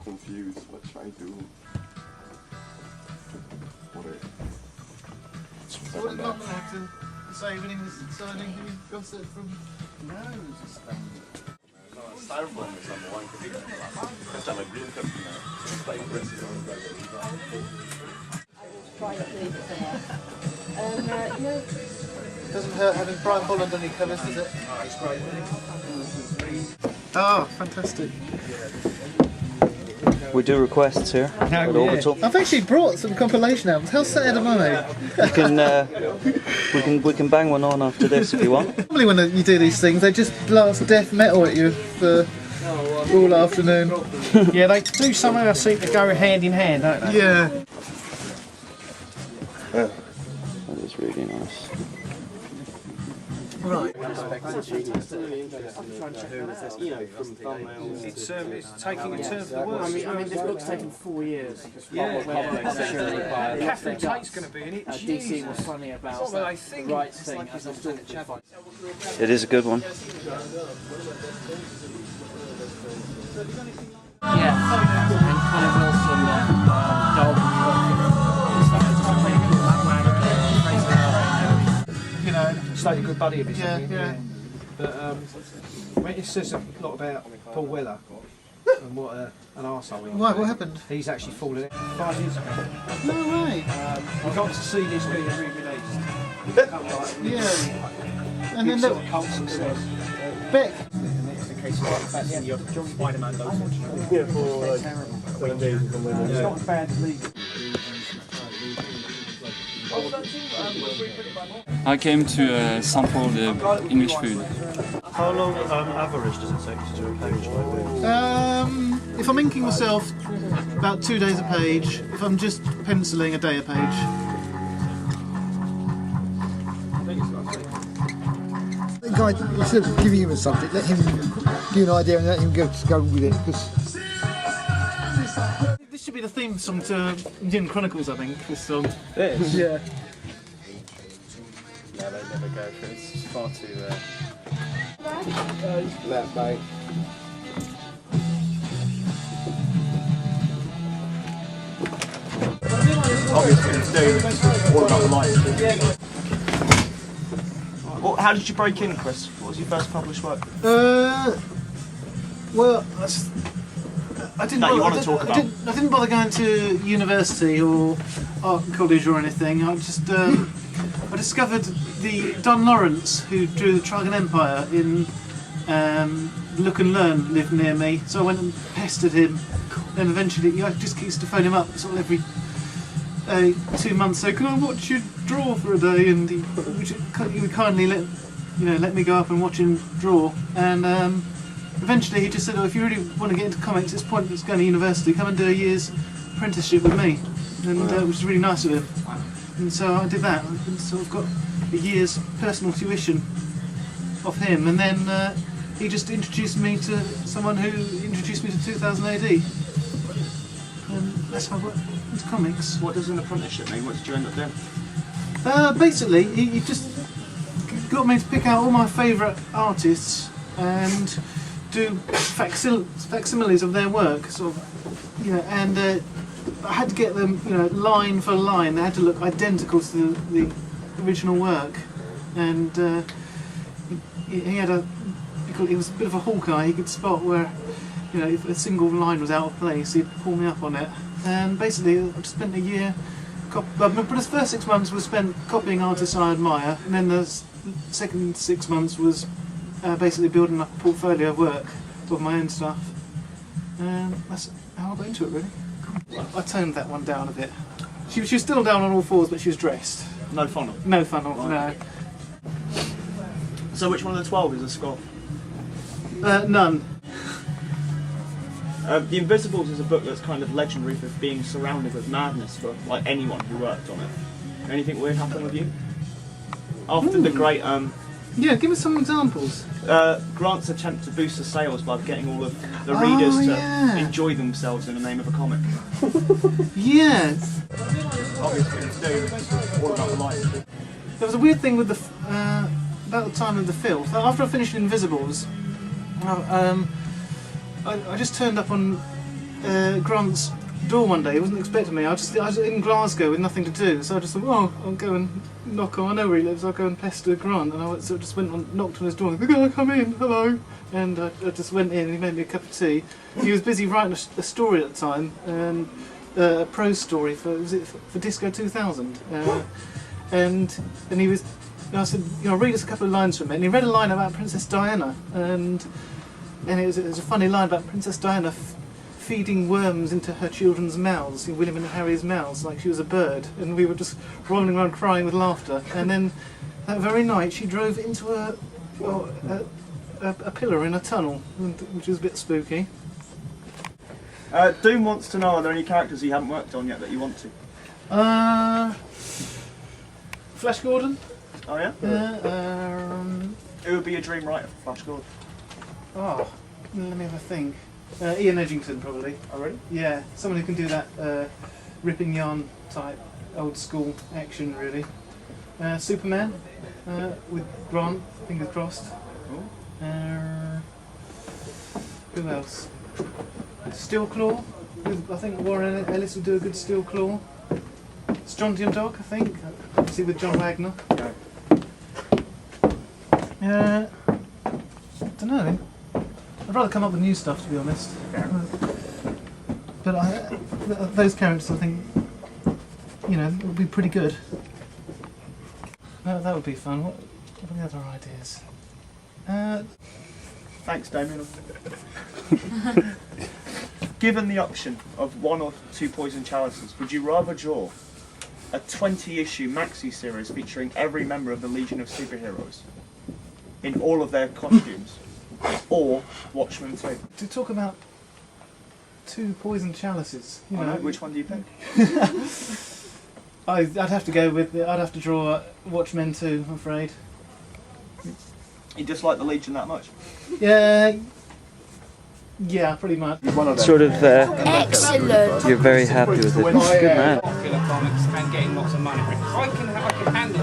Confused. What should I do? What not going to have to say when he was deciding who got it from. No, just Styrofoam is number one. That's like blue cup, you know. It's like doesn't hurt having Brian Bolland on your covers, does it? Oh, fantastic. We do requests here at Orbital. I've actually brought some compilation albums. How sad am I? We can bang one on after this if you want. Normally when you do these things, they just blast death metal at you for all afternoon. Yeah, they do somehow seem to go hand in hand, don't they? Yeah. That is really nice. Right. It's taking a turn for the worse. I mean, this book's taken 4 years. Yeah. Catherine Tate's going to be in it. DC was funny about the rights thing as a still It is a good one. Yeah. And Colin Wilson, You know, stayed a good buddy of his. Yeah. But it says a lot about Paul Weller and what an arsehole he was. What happened? He's actually fallen out 5 years ago. No way. We got to see this being re-released. Yeah. And then Sort of cult success. Beck. Spider-Man does it. yeah, for like 7 days. It's not a bad league. I came to sample the English food. How long average does it take to do a page like this? If I'm inking myself, about 2 days a page. If I'm just penciling, a day a page. The guy, instead of giving him a subject, let him give you an idea and let him go with it. Because This should be the theme song to Indian Chronicles, I think. This song. This? Yeah. No, they never go for it. It's far too. that, mate. Obviously, it's doing all about the life. Well, how did you break in, Chris? What was your first published work? Well, I didn't. That you bother, want to talk about? I didn't bother going to university or art college or anything. I just I discovered the Don Lawrence, who drew the Trajan Empire in Look and Learn, lived near me. So I went and pestered him. Then eventually, I just used to phone him up sort of every 2 months. So can I watch you draw for a day? And he would kindly let me go up and watch him draw. And eventually he just said, "Oh, if you really want to get into comics, it's pointless going to university. Come and do a year's apprenticeship with me," and which was really nice of him. And so I did that. And sort of got a year's personal tuition off him, and then he just introduced me to someone who introduced me to 2000 AD, and that's how I got into comics. What does an apprenticeship mean? What did you end up doing? Basically, he just got me to pick out all my favourite artists and do facsimiles of their work, sort of, and I had to get them, line for line. They had to look identical to the original work, and he was a bit of a hawkeye. He could spot where, if a single line was out of place, he'd pull me up on it. And basically, I just spent a year. But the first 6 months was spent copying artists I admire, and then the second 6 months was basically building up a portfolio of work of my own stuff. And that's how I got into it, really. I toned that one down a bit. She was still down on all fours, but she was dressed. No funnel. No funnel, no. So which one of the 12 is a Scot? None. The Invisibles is a book that's kind of legendary for being surrounded with madness for like anyone who worked on it. Anything weird happen with you? After the great Yeah, give us some examples. Grant's attempt to boost the sales by getting all of the readers to enjoy themselves in the name of a comic. Yes. Obviously, it's doing all about the life. There was a weird thing with about the time of the film. After I finished Invisibles, I just turned up on Grant's door one day. He wasn't expecting me. I was in Glasgow with nothing to do, so I just thought, oh, I'll go and knock on. I know where he lives. I'll go and pester Grant, and I just went and knocked on his door. And I come in, hello, and I just went in. And he made me a cup of tea. He was busy writing a story at the time, and a prose story for Disco 2000, and he was. I said, read us a couple of lines from it. And he read a line about Princess Diana, and it was a funny line about Princess Diana feeding worms into her children's mouths, William and Harry's mouths, like she was a bird. And we were just rolling around crying with laughter. And then that very night she drove into a pillar in a tunnel, which was a bit spooky. Doom wants to know, are there any characters you haven't worked on yet that you want to? Flash Gordon? Oh yeah? Who would be your dream writer for Flash Gordon? Oh, let me have a think. Ian Edgington, probably. Oh really? Yeah, someone who can do that ripping yarn type, old school action, really. Superman, with Grant, fingers crossed. Who else? Steel Claw, I think Warren Ellis would do a good Steel Claw. Strontium Dog, I think, obviously with John Wagner. Don't know. I'd rather come up with new stuff, to be honest. But those characters, I think, would be pretty good. That would be fun. What are the other ideas? Thanks, Damien. Given the option of 1 or 2 poison chalices, would you rather draw a 20-issue maxi series featuring every member of the Legion of Superheroes in all of their costumes, or Watchmen 2? To talk about 2 poison chalices, which one do you think? I'd have to go with. I'd have to draw Watchmen 2, I'm afraid. You dislike the Legion that much? Yeah, pretty much. Sort of, Excellent. you're very happy with it. Good man. Popular comics and getting lots of money. I can handle